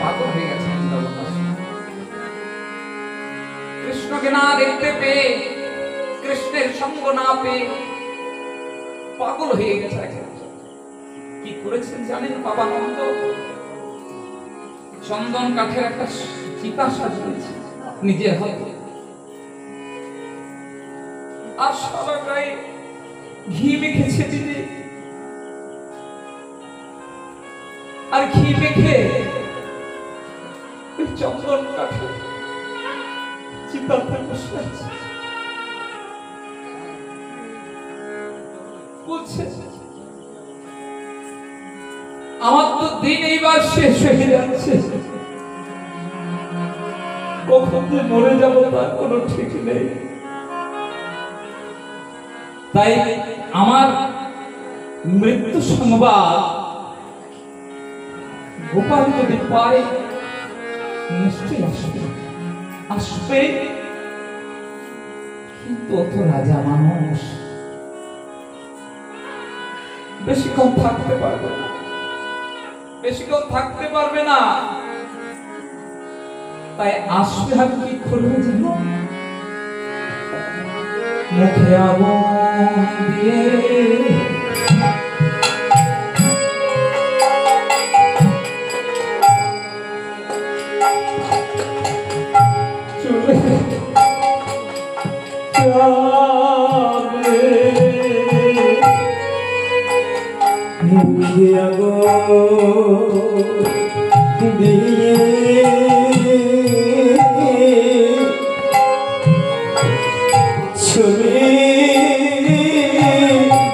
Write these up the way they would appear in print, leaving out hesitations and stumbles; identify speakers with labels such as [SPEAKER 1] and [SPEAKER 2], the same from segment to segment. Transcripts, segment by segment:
[SPEAKER 1] পাগল হয়ে গেছেন জগন্নাথ। কৃষ্ণকে না দেখতে পেয়ে, কৃষ্ণের সঙ্গ না পেয়ে পাগল হয়ে গেছে। কি করেছেন জানেন বাবা নন্দ? চন্দন কাঠের একটা চিতা সাজিয়েছে নিজের হাতে, আর সারা গায়ে ঘি মেখেছে দিদি, আর ঘি মেখে চন্দন কাঠে চিতাতে বসে আছে। বলছে আমার তো দিন এইবার শেষ হয়ে যাচ্ছে, কখন যে মরে যাবো তার কোনো ঠিক নেই। তাই আমার মৃত্যু সংবাদ গোপাল যদি পায় নিশ্চয়ই আসবে, আসবে। কিন্তু অত রাজা মানুষ বেশিক্ষণ থাকতে পারবে না, বেশিক্ষণ থাকতে পারবে না। তাই আসবে, আর কি করবে জানো? মুখে আগুন দিয়ে চলে যাবে, মুখে আগুন দিয়ে চলে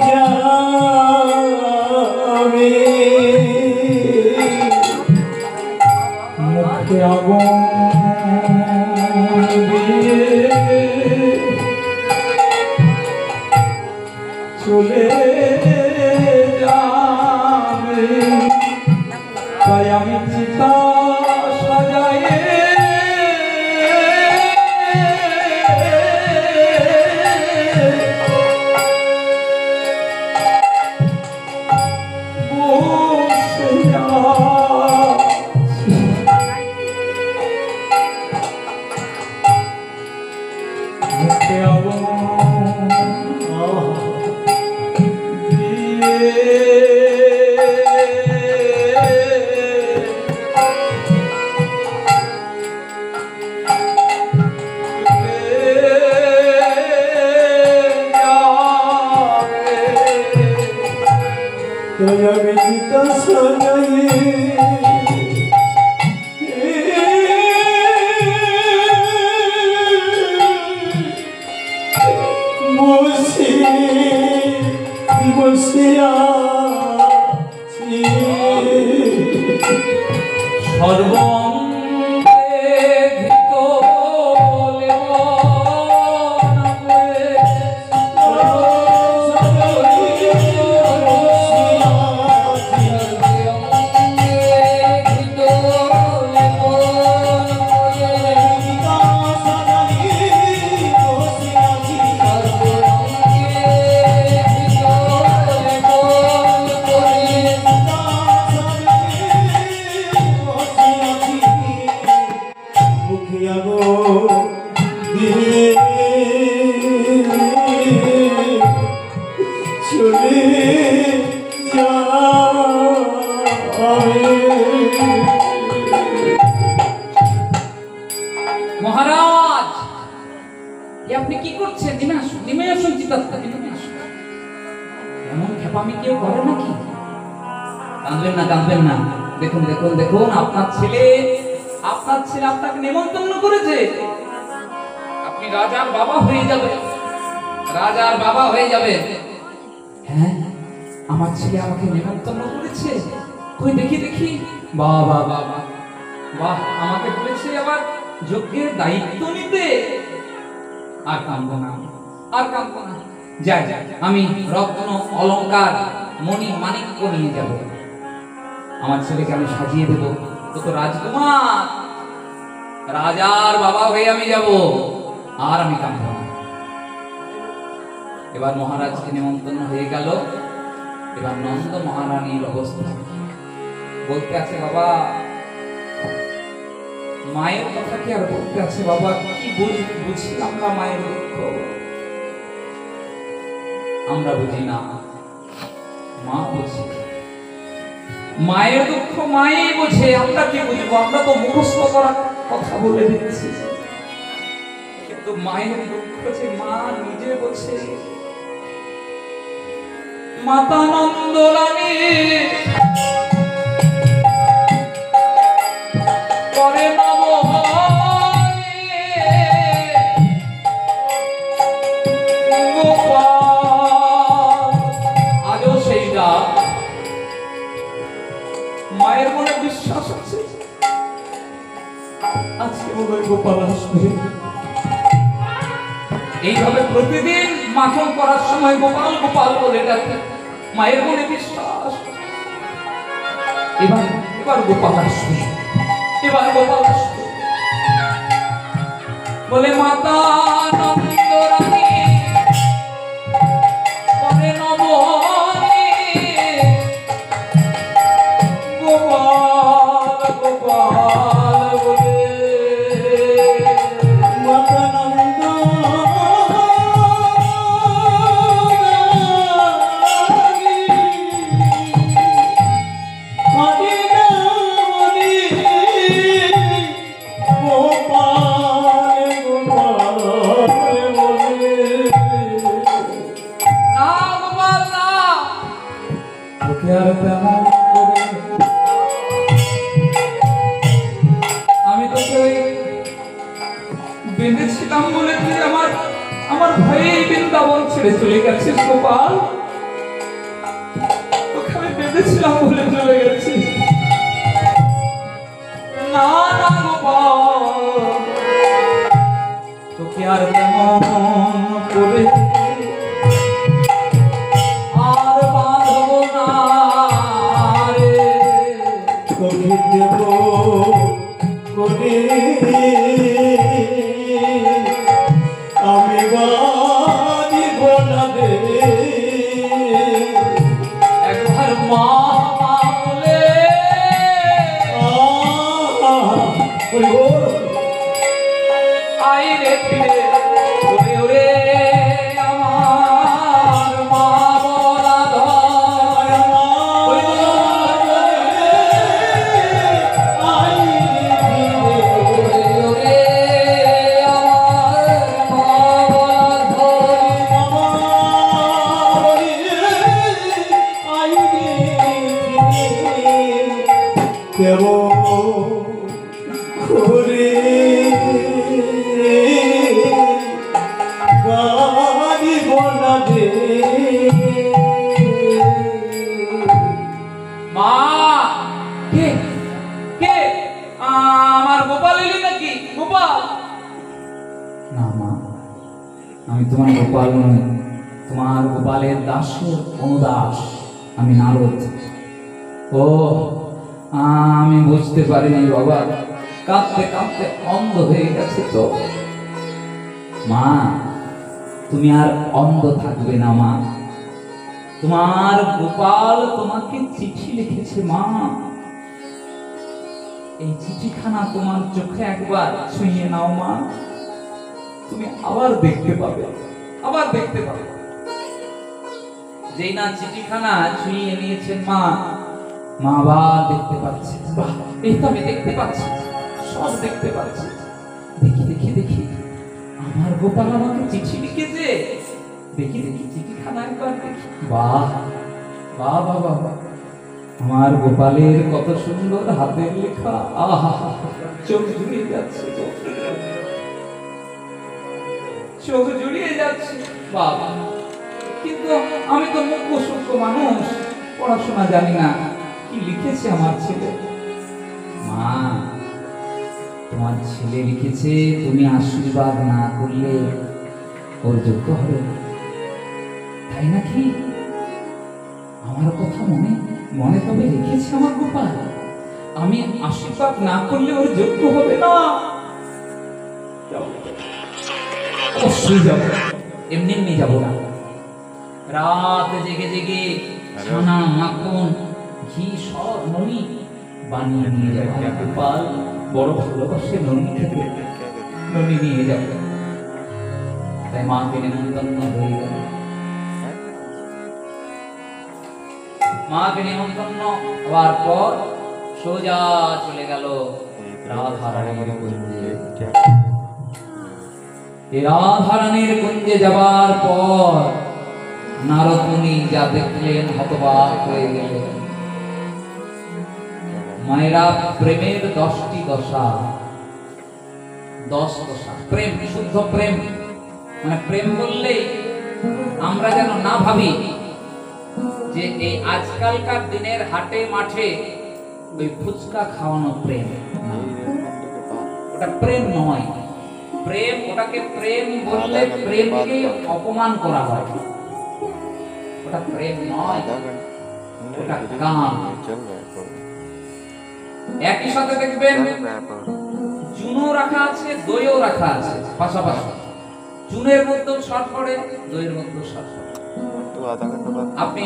[SPEAKER 1] যাবে, মুখে আগুন দিয়ে চলে যাবে। তাই আমি চিতা সাজাই মহারাজ, আপনি কি করছেন? নেমে আসুন চিতাতে, নেমে আসুন। এমন খেপামি কেউ করে নাকি? কাঁদবেন না, কাঁদবেন না। দেখুন দেখুন দেখুন, আপনার ছেলে আপনাকে নেমন্তন্ন করেছে। আপনি রাজার বাবা হয়ে যাবেন, রাজার বাবা হয়ে যাবেন। হ্যাঁ, আমার ছেলে আমাকে নেমন্তন্ন করেছে। কই দেখি দেখি। বাহ বাহ বাহ বাহ, আমাকে বলেছে আবার যজ্ঞের দায়িত্ব নিতে। আর কাঁদবো না, আর কাঁদবো না। যাই, আমি রত্ন অলংকার মণি মাণিক্য নিয়ে যাব, আমার ছেলেকে আমি সাজিয়ে দেব। তো রাজকুমার, রাজার বাবা হয়ে আমি যাব, আর আমি কাঁদবো না। এবার মহারাজকে নিমন্ত্রণ হয়ে গেল। এবার নন্দ মহারানীর অবস্থা বলতে আছে, বাবা মায়ের কথা কি আর বলতে আছে বাবা? কি বুঝি আমরা মায়ের দুঃখ? আমরা বুঝি না, মা বুঝি। মায়ের দুঃখ মাই বোঝে, আমরা কি বুঝবো? আমরা তো মুখস্থ করা কথা বলে দিচ্ছি, কিন্তু মায়ের দুঃখ যে মা নিজে বোঝে। মাতা নন্দরানী করে আজও সেই ডাক মায়ের মনে বিশ্বাস আছে, আজকে মনে হয় গোপাল আসবে। এইভাবে প্রতিদিন মাখন করার সময় গোপাল গোপাল বলে ডাকে, মায়ের মনে বিশ্বাস এবার এবার গোপাল আসবে, এবার গোপাল আসবে বলে। মাতা নন্দরানী করে নবনী গোপাল গোপাল বলে। মাতা আমি তোকে বেঁধেছিলাম বলে তুই আমার ভয়ে বৃন্দাবন ছেড়ে চলে গেছিস গোপাল। তোকে আমি বেঁধেছিলাম বলে চলে গেছিস। না না গোপাল, তোকে আর তেমন করে
[SPEAKER 2] আমি বাড়ি বলা দে
[SPEAKER 1] একবার মা বলে আই রে ফিরে ওরে ওরে আমার মা বলা মা কে কে আমার গোপাল এলি নাকি? গোপাল না মা, আমি তোমার গোপাল নই, তোমার গোপালের দাস অনুদাস, আমি নারদ। ও আমি বুঝতে পারিনি বাবা, কাঁদতে কাঁদতে অন্ধ হয়ে গেছে তো। মা তুমি আর অন্ধ থাকবে না মা, তোমার গোপাল তোমাকে চিঠি লিখেছে মা। এই চিঠিখানা তোমার চোখে একবার ছুঁয়ে নাও মা, তুমি আবার দেখতে পাবে, আবার দেখতে পাবে। যেই না চিঠিখানা ছুঁয়ে নিয়েছেন মা, মা আবার দেখতে পাচ্ছে। বাহ, এই তো আমি দেখতে পাচ্ছি, সব দেখতে পাচ্ছি। দেখি দেখি দেখি, আমার গোপাল আমাকে চিঠি লিখেছে। দেখি দেখি চিঠিখানা একবার দেখি। বাহ বাহ বাহ বাহ, আমার গোপালের কত সুন্দর হাতের লেখা, আহা চোখ জুড়িয়ে যাচ্ছে, চোখ জুড়িয়ে যাচ্ছে বাবা। কিন্তু আমি তো মুখ্য সূক্ষ্ম মানুষ, পড়াশোনা জানি না, কি লিখেছে আমার ছেলে? মা তোমার ছেলে লিখেছে তুমি আশীর্বাদ না করলে ওর যোগ্য হবে, তাই নাকি? আমার কথা মনে মনে তবে রেখেছে আমার গোপাল, আমি আশীর্বাদ না করলে ওর যোগ্য হবে না। অবশ্যই যাবো, এমনি এমনি যাবো না। রাত জেগে জেগে ছানা মাখন ঘি সব ননি বানিয়ে নিয়ে যাবো গোপাল। বড় ভালোবাসে ননী থেকে, ননী নিয়ে যাবে। তাই মাকে নিমন্ত্রণ হয়ে গেল। মাকে নিমন্ত্রণ হওয়ার পর সোজা চলে গেল রাধারানীর কুঞ্জে। এই রাধারানীর কুঞ্জে যাবার পর নারদ মুনি যা দেখলেন হতবাক হয়ে গেলেন। মায়েরা, প্রেমের 10টি দশা, 10 দশা। প্রেম, শুদ্ধ প্রেম, মানে প্রেম বললেই আমরা যেন না ভাবি যে এই আজকালকার দিনের হাটে মাঠে ওই ফুচকা খাওয়ানো প্রেম। ওটা প্রেম নয়। প্রেম, ওটাকে প্রেম বললে প্রেমকে অপমান করা হয়। ওটা প্রেম নয়, ওটা কাম। একই সাথে দেখবেন চুনো রাখা আছে, দইও রাখা আছে পাশাপাশি। চুনের মধ্যেও স্বাদ পড়ে, দইয়ের মধ্যেও স্বাদ পড়ে। আপনি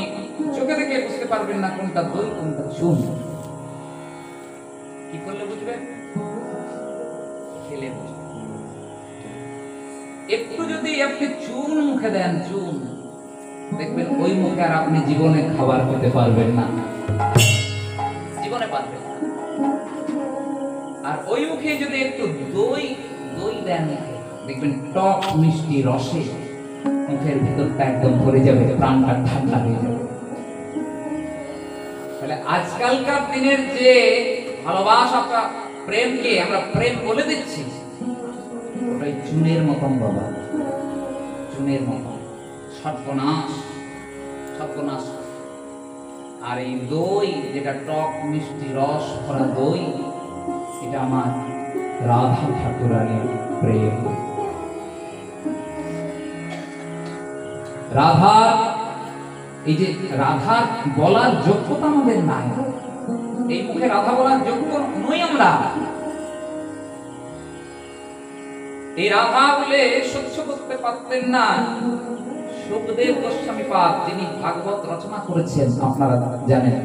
[SPEAKER 1] চোখে দেখে বুঝতে পারবেন না কোনটা দই কোনটা চুন। কি করলে বুঝবেন? খেলে বুঝবেন। একটু যদি আপনি চুন মুখে দেন, চুন, দেখবেন ওই মুখে আর আপনি জীবনে খাবার খেতে পারবেন না, জীবনে পারবেন না। আর ওই মুখে যদি একটু দই দেন মুখে, দেখবেন টক মিষ্টি রসে মুখের ভিতরটা একদম ভরে যাবে, প্রাণটা ঠান্ডা হয়ে যাবে। তাহলে আজকালকার দিনের যে ভালোবাসা, প্রেমকে আমরা প্রেম বলে দিচ্ছি, ওটাই চুনের মতন বাবা, চুনের মতন। সর্বনাশ, সর্বনাশ। আর এই দই, যেটা টক মিষ্টি রস ভরা দই, এটা আমার রাধা ঠাকুরানীর প্রেম। রাধার, এই যে রাধার বলার যোগ্যতা আমাদের নাই। এই মুখে রাধা বলার যোগ্য নই আমরা। এই রাধা বলে সহ্য করতে পারতেন না সুখদেব গোস্বামী পাদ, যিনি ভাগবত রচনা করেছেন, আপনারা জানেন।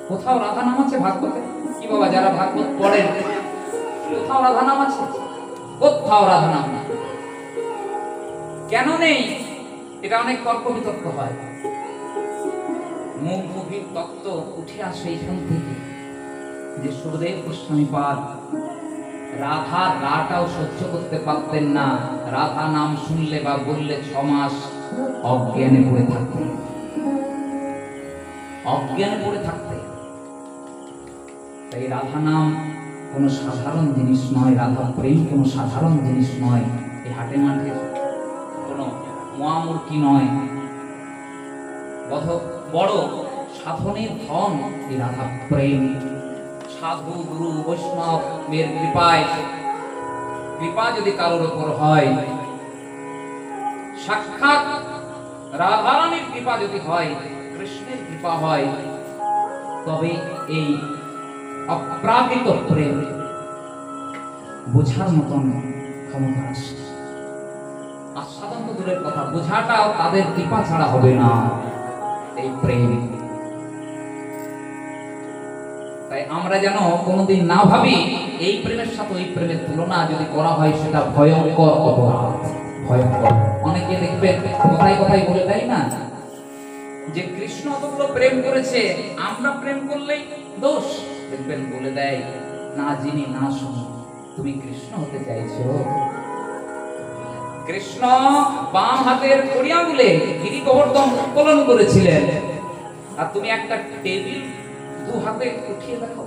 [SPEAKER 1] কোথাও রাধা নাম আছে ভাগবতে? কি বাবা, যারা ভাগবত পড়েন, কোথাও রাধা নাম আছে? কোথাও রাধা নাম নেই। কেন নেই? এটা অনেক তর্ক বিতর্ক হয়। মুখ মুখির তত্ত্ব উঠে আসে এইখান থেকে, যে সুখদেব গোস্বামী পাদ রাধার রাটাও সহ্য করতে পারতেন না। রাধা নাম শুনলে বা বললে 6 মাস অজ্ঞানে পড়ে থাকতেন, অজ্ঞানে পড়ে থাকতেন। তাই রাধা নাম কোনো সাধারণ জিনিস নয়, রাধা প্রেম কোনো সাধারণ জিনিস নয়। এই হাটে মাঠে কোনো মহামূর্তি নয়, বড় সাধনের ধন এই রাধা প্রেম। সাধু গুরু বৈষ্ণবের কৃপায়, কৃপা যদি কারোর উপর হয়, সাক্ষাৎ রাধারানীর কৃপা যদি হয়, কৃষ্ণের কৃপা হয়, তবে এই অপ্রাকৃত প্রেম বোঝার মতন ক্ষমতা আসে। আস্বাদন তো দূরের কথা, বোঝাটাও তাদের কৃপা ছাড়া হবে না এই প্রেম। তাই আমরা যেন কোনোদিন না ভাবি এই প্রেমের সাথে ওই প্রেমের তুলনা যদি করা হয়, সেটা ভয়ঙ্কর অপরাধ, ভয়ঙ্কর। অনেকে দেখবেন কথায় কথায় বলে দেয় না যে কৃষ্ণ অতগুলো প্রেম করেছে, আমরা প্রেম করলেই দোষ। দেখবেন বলে দেয়, না যিনি না শুনি, তুমি কৃষ্ণ হতে চাইছো। কৃষ্ণ বাম হাতের কড়ি আঙুলে গিরি গোবর্ধন উত্তোলন করেছিলেন, আর তুমি একটা টেবিল 2 হাতে উঠিয়ে দেখাও,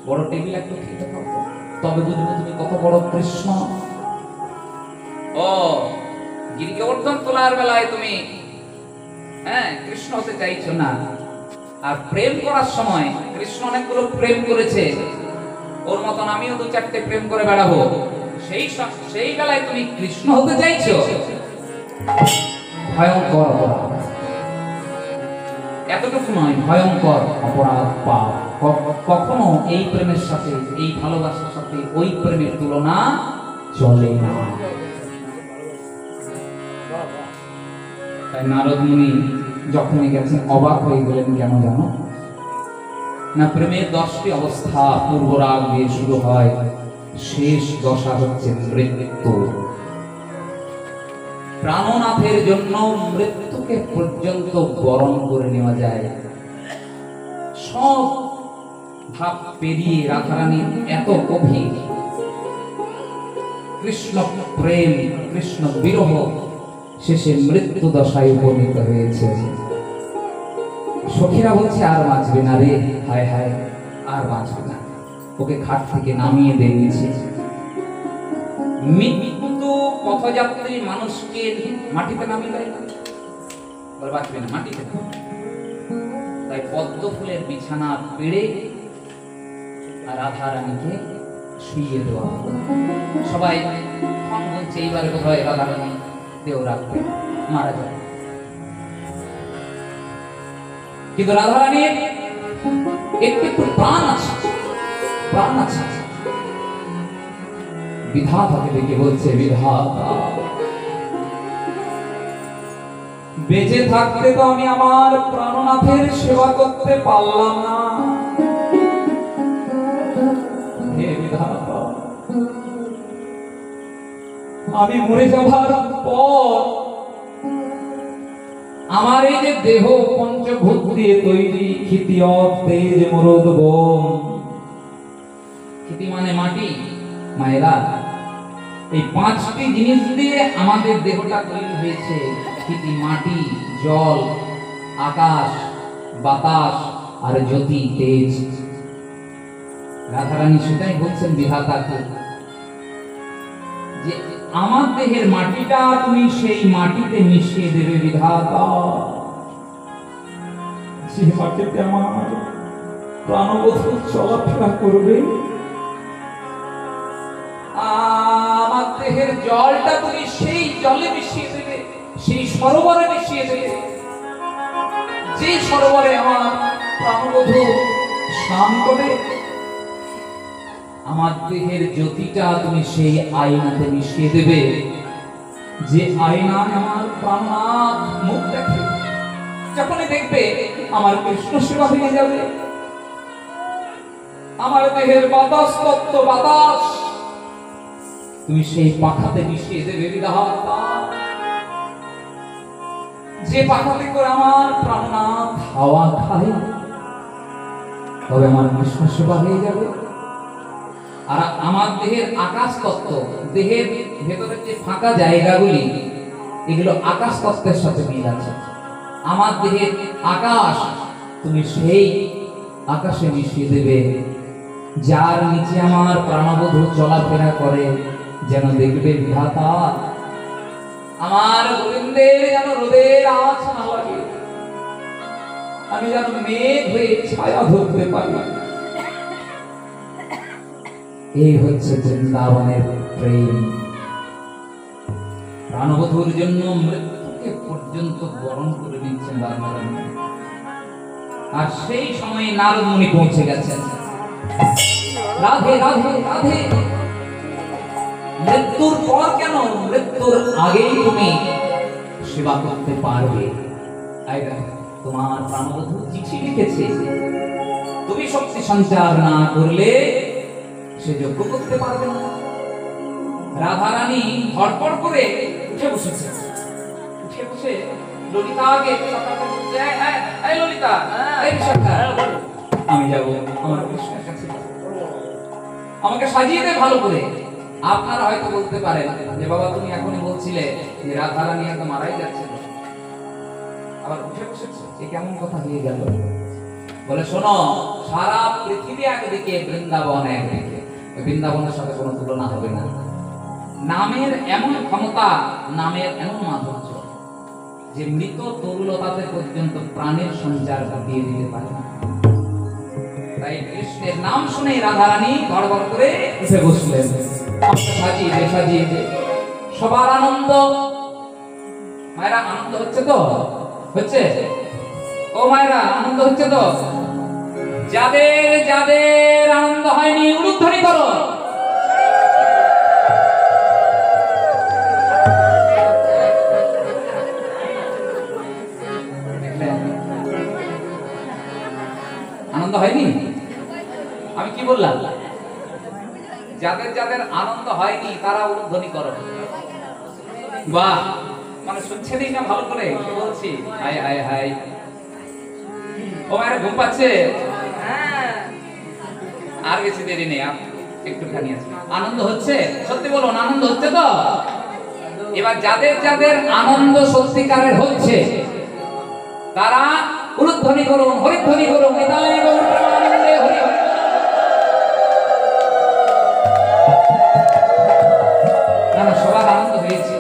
[SPEAKER 1] বড় টেবিল একটা উঠিয়ে দেখাও, তবে বুঝবো তুমি কত বড় কৃষ্ণ। ও গিরি গোবর্ধন তোলার বেলায় তুমি কৃষ্ণ হতে চাইছো না। আর প্রেম করার সময় কৃষ্ণ অনেকগুলো প্রেম করেছে, ওর মতন আমিও 2-4টে প্রেম করে বেড়াবো, সেই বেলায় তুমি কৃষ্ণ হতে চাইছো। ভয়ঙ্কর অপরাধ। এতটুকু নয়, ভয়ঙ্কর অপরাধ, পাপ। কখনো এই প্রেমের সাথে, এই ভালোবাসার সাথে ওই প্রেমের তুলনা চলে না। তাই নারদ মুনি যখনই গেছেন অবাক হয়ে গেলেন। কেন জানো? না প্রেমের 10টি অবস্থা পূর্বরাগ দিয়ে শুরু হয়, শেষ দশা হচ্ছে মৃত্যু। প্রাণনাথের জন্য মৃত্যুকে পর্যন্ত বরণ করে নেওয়া যায়। সব ভাব পেরিয়ে রাধারানীর এত গভীর কৃষ্ণ প্রেম, কৃষ্ণ বিরহ শেষে মৃত্যু দশায় উপনীত হয়েছে। সখীরা বলছে আর বাঁচবে না রে, হায় হায় আর বাঁচবে না, ওকে খাট থেকে নামিয়ে দিয়েছি। মৃত্যু পথযাত্রী মানুষকে মাটিতে নামিয়ে দেয় না, বাঁচবে না মাটিতে। তাই পদ্ম ফুলের বিছানা পেড়ে রাধা রানীকে শুইয়ে দেওয়া হলো। সবাই বলছে এইবারে বোধ হয় রাধা রানী দেহ রাখবে, মারা যাবে। কিন্তু রাধা রানীর একটু একটু প্রাণ আছে, প্রাণ আছে। বিধাতাকে দেখে বলছে, বিধাতা বেঁচে থাকতে তো আমি আমার প্রাণনাথের সেবা করতে পারলাম না। হে বিধাতা, আমি মরে যাবার পর আমার এই যে দেহ পঞ্চভূত দিয়ে তৈরি, ক্ষিতি তেজ মরদ বন, ক্ষিতি মানে মাটি, মায়েরা এই 5টি জিনিস দিয়ে আমাদের দেহটা তৈরি হয়েছে। ক্ষিতি মাটি, জল, আকাশ, বাতাস আর জ্যোতি তেজ। রাধারানী সেটাই বলছেন বিধাতাকে যে আমার দেহের মাটিটা তুমি সেই মাটিতে মিশিয়ে দেবে বিধাতা। যে মাটিতে আমার প্রাণবধূ চলাফেরা করবে, আমার দেহের জলটা তুমি সেই জলে মিশিয়ে দেবে, সেই সরোবরে মিশিয়ে দেবে, যে সরোবরে আমার প্রাণবধূ স্নান করে। আমার দেহের জ্যোতিটা তুমি সেই আয়নাতে মিশিয়ে দেবে, যে আয়নায় আমার প্রাণনাথ মুখ দেখে। যখনই দেখবে আমার কৃষ্ণ সেবা হয়ে যাবে। আমার দেহের বাতাস তত্ত্ব বাতাস তুমি সেই পাখাতে মিশিয়ে দেবে বিধাতা, যে পাখাতে করে আমার প্রাণনাথ হাওয়া খায়। তবে আমার কৃষ্ণ সেবা হয়ে যাবে। আর আমার দেহের আকাশ তত্ত্ব, দেহের ভেতরে যে ফাঁকা জায়গাগুলি, এগুলো আকাশ তত্ত্বের সাথে মিল আছে। আমার দেহের আকাশ তুমি সেই আকাশে মিশিয়ে দেবে, যার নিচে আমার প্রাণবধূ চলাফেরা করে। যেন দেখবে বিধাতা আমার গোবিন্দের যেন রোদের আঁচ না লাগে, আমি যেন মেঘ হয়ে ছায়া ধরতে পারি। এই হচ্ছে বৃন্দাবনের প্রেম। প্রাণবধূর জন্য মৃত্যুকে পর্যন্ত বরণ করে নিচ্ছেন রাধারানী। আর সেই সময়ে নারদ মুনি পৌঁছে গেছেন। রাধে রাধে রাধে, মৃত্যুর পর কেন, মৃত্যুর আগেই তুমি সেবা করতে পারবে। তোমার প্রাণবধূ চিঠি লিখেছে, তুমি শক্তি সঞ্চার না করলে সে যোগ্য করতে পারবে না। রাধারানী ধড়পড় করে উঠে বসেছে। উঠে বসে ললিতাকে সকালে বলছে, এই ললিতা, এই বিশাখা, আমি যাব আমার কৃষ্ণের কাছে, আমাকে সাজিয়ে দে ভালো করে। আপনারা হয়তো বলতে পারেন যে বাবা তুমি এখনই বলছিলে যে রাধারানী একদম মারাই যাচ্ছে, আবার উঠে বসেছে, এ কেমন কথা হয়ে গেল? বলে শোনো, সারা পৃথিবী একদিকে, বৃন্দাবন একদিকে, বৃন্দাবনের সাথে কোনো তুলনা হবে না। নামের এমন ক্ষমতা, নামের এমন মাধুর্য যে মৃত তরুলতাতে পর্যন্ত প্রাণের সঞ্চার দিয়ে দিতে পারে। তাই কৃষ্ণের নাম শুনে রাধারানী গড়গড় করে উঠে বসলেন। সাজিয়ে দে, সাজিয়ে দে, সবার আনন্দ। মায়েরা আনন্দ হচ্ছে তো? হচ্ছে? ও মায়েরা আনন্দ হচ্ছে তো? যাদের যাদের আনন্দ হয়নি উলুধ্বনি করো। আনন্দ হয়নি? আমি কি বললাম? যাদের যাদের আনন্দ হয়নি তারা উলুধ্বনি করো। বাহ, মানে শুনছেনই না ভালো করে কি বলছি? হাই হাই হাই, ও মায়ের ঘুম পাচ্ছে? আর বেশি দেরি নেই, একটুখানি আছে। আনন্দ হচ্ছে? সত্যি বলুন, আনন্দ হচ্ছে তো? এবার যাদের যাদের আনন্দ সত্যিকারের হচ্ছে তারা উলুধ্বনি করুন, হরিধ্বনি করুন। নিতাই গৌর প্রেমানন্দে হরি হরি। না না, সবার আনন্দ হয়েছে,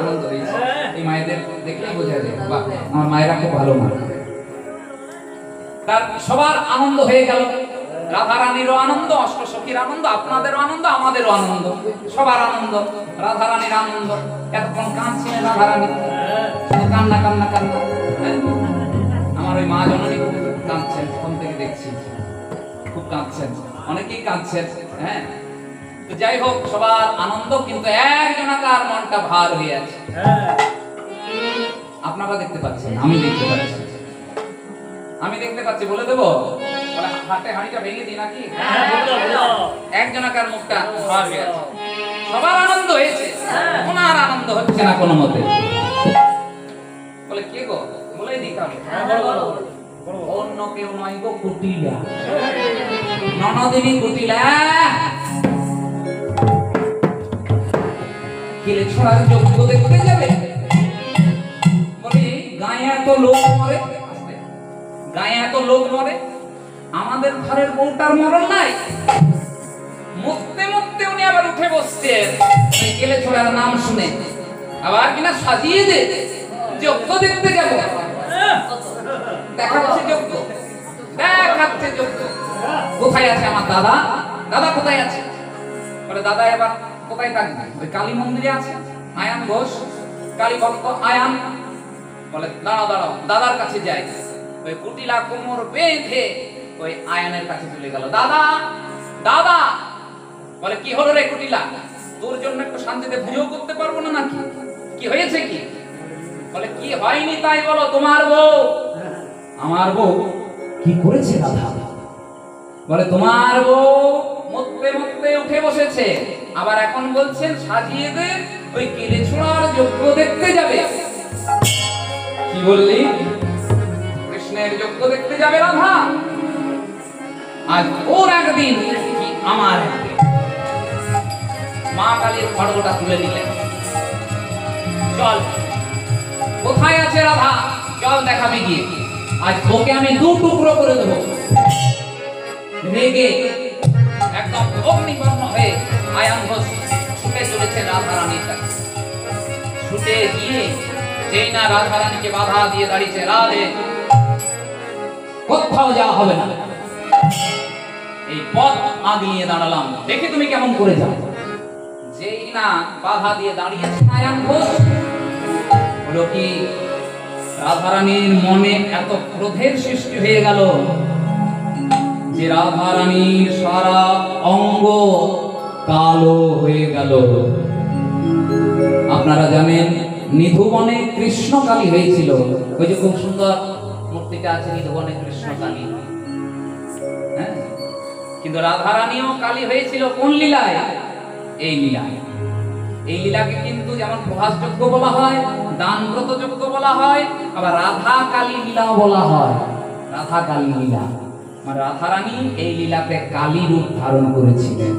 [SPEAKER 1] আনন্দ হয়েছে। এই মায়েদের দেখলেই বোঝা যায়, বাহ, আমার মায়েরা খুব ভালো মা। তার সবার আনন্দ হয়ে গেল। রাধা রানীরও আনন্দ, অষ্টসখীর আনন্দ, আপনাদেরও আনন্দ, আমাদেরও আনন্দ, সবার আনন্দ। রাধা রানীর আনন্দ। এতক্ষণ কাঁদছিলেন রাধা রানী, শুধু কান্না কান্না কান্না। আমার ওই মা জননী খুব কাঁদছেন, ফোন থেকে দেখছি, খুব কাঁদছেন, অনেকেই কাঁদছেন। হ্যাঁ, তো যাই হোক, সবার আনন্দ, কিন্তু একজনাকার মনটা ভার হয়ে আছে। আপনারা দেখতে পাচ্ছেন, আমি দেখতে পাচ্ছি, আমি দেখতে পাচ্ছি। বলে দেবো? বলে হাতে হাঁড়িটা ভেঙে দিই নাকি? একজনাকার মুখটা ভার হয়ে আছে। সবার আনন্দ হয়েছে, ওনার আনন্দ হচ্ছে না কোনো মতে। বলে কে গো? বলেই দিই তাহলে। অন্য কেউ নয় গো, কুটিলা, ননদিনী কুটিলা। কেলে ছড়ার যোগ্য দেখতে যাবে? বলি গায়ে এত লোক মরে, গায়ে এত লোক মরে, আমাদের ঘরের বউটার মরণ নাই? মুখতে মুখতে উনি আবার উঠে বসছেন কেলে ছড়ার নাম শুনে, আবার কিনা সাজিয়ে দে যোগ্য দেখতে যাব। দেখাচ্ছে যোগ্য, দেখাচ্ছে যোগ্য। কোথায় আছে আমার দাদা? দাদা কোথায় আছে? বলে দাদা এবার কোথায় থাকবে? ওই কালী মন্দিরে আছে, আয়ান ঘোষ, কালী ভক্ত আয়ান। বলে দাঁড়াও দাঁড়াও, দাদার কাছে যাই। ওই কুটিলা কোমর বেঁধে ওই আয়ানের কাছে চলে গেল। দাদা দাদা। বলে কি হলো রে কুটিলা? তোর জন্য একটু শান্তিতে পুজো করতে পারবো না নাকি? কি হয়েছে কি? বলে কি হয়নি তাই বলো, তোমার বউ। আমার বউ কি করেছে দাদা? বলে তোমার বউ মুখতে মুখতে উঠে বসেছে, আবার এখন বলছেন সাজিয়ে দে ওই কেলে ছোঁড়ার যোগ্য দেখতে যাবে। কি বললি? কৃষ্ণের যোগ্য দেখতে যাবে রাধা? আজ ওর একদিন কি আমার একদিন। মা কালীর খড়গটা তুলে দিলেন। চল, কোথায় আছে রাধা? চল দেখাবি গিয়ে। আজ ওকে আমি দু টুকরো করে দেবো। রেগে একদম অগ্নিবর্ণ হয়ে আয়ান ঘোষ ছুটে চলেছে রাধা রানীর কাছে। ছুটে গিয়ে যেই না রাধা রানীকে বাধা দিয়ে দাঁড়িয়েছে, রাধে কোথাও যাওয়া হবে না, এই পথ আগলিয়ে দাঁড়ালাম, দেখে তুমি কেমন করে যাও। যেই না বাধা দিয়ে দাঁড়িয়েছে আয়ান ঘোষ, হলো কি রাধা রানীর মনে এত ক্রোধের সৃষ্টি হয়ে গেল যে রাধা রানীর সারা অঙ্গ কালো হয়ে গেল। আপনারা জানেন নিধুবনে কৃষ্ণকালী হয়েছিল, ওই যে খুব সুন্দর মূর্তিটা আছে নিধুবনে কৃষ্ণকালী। হ্যাঁ, কিন্তু রাধা রানীও কালী হয়েছিল কোন লীলায়? এই লীলায়। এই লীলাকে কিন্তু যেমন প্রভাস যজ্ঞ বলা হয়, দানব্রত যজ্ঞ বলা হয়, আবার রাধা কালী লীলাও বলা হয়। রাধা কালী লীলা মানে রাধা রানী এই লীলাতে কালী রূপ ধারণ করেছিলেন।